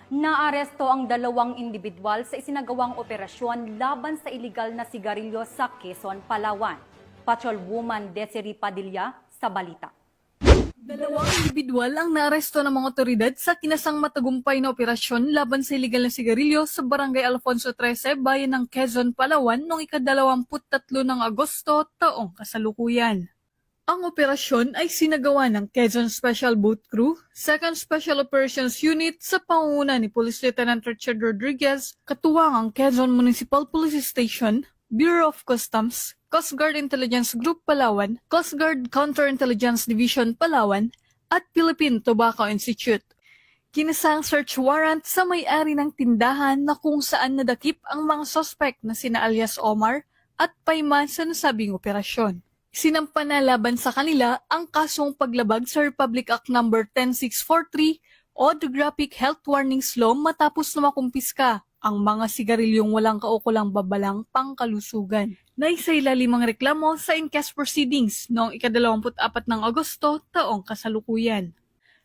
Naaresto ang dalawang individual sa isinagawang operasyon laban sa iligal na sigarilyo sa Quezon, Palawan. Patrolwoman Desiree Padilla sa balita. Dalawang individual ang naaresto ng mga otoridad sa kinasang matagumpay na operasyon laban sa iligal na sigarilyo sa Barangay Alfonso 13, bayan ng Quezon, Palawan noong ika-23 ng Agosto taong kasalukuyan. Ang operasyon ay sinagawa ng Quezon Special Boat Crew, 2nd Special Operations Unit sa pangunguna ni Police Lieutenant Richard Rodriguez, katuwang ang Quezon Municipal Police Station, Bureau of Customs, Coast Guard Intelligence Group Palawan, Coast Guard Counterintelligence Division Palawan, at Philippine Tobacco Institute. Kinasang search warrant sa may-ari ng tindahan na kung saan nadakip ang mga suspect na sina alias Omar at Payman sa nasabing operasyon. Sinampa na laban sa kanila ang kasong paglabag sa Republic Act No. 10643 o The Graphic Health Warnings Law matapos na makumpiska ang mga sigarilyong walang kaukulang babalang pangkalusugan. Naisailalim ang reklamo sa inquest proceedings noong ika-24 ng Agosto taong kasalukuyan.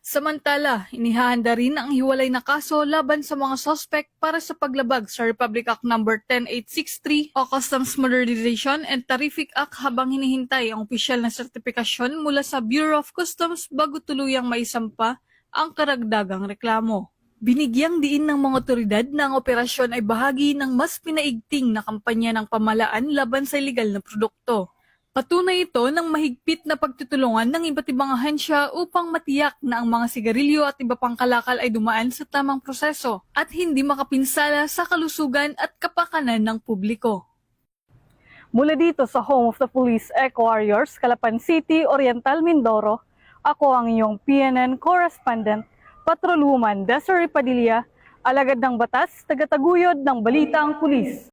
Samantala, inihahanda rin ang hiwalay na kaso laban sa mga suspect para sa paglabag sa Republic Act No. 10863 o Customs Modernization and Tarific Act habang hinihintay ang opisyal na sertipikasyon mula sa Bureau of Customs bago tuluyang maisampa ang karagdagang reklamo. Binigyang diin ng mga otoridad na ang operasyon ay bahagi ng mas pinaigting na kampanya ng pamahalaan laban sa ilegal na produkto. Patunay ito ng mahigpit na pagtutulungan ng iba't ibang ahensya upang matiyak na ang mga sigarilyo at iba pang kalakal ay dumaan sa tamang proseso at hindi makapinsala sa kalusugan at kapakanan ng publiko. Mula dito sa Home of the Police Eco Warriors, Calapan City, Oriental Mindoro, ako ang inyong PNN correspondent, Patrolwoman Desiree Padilla, alagad ng batas, tagataguyod ng Balitang Pulis.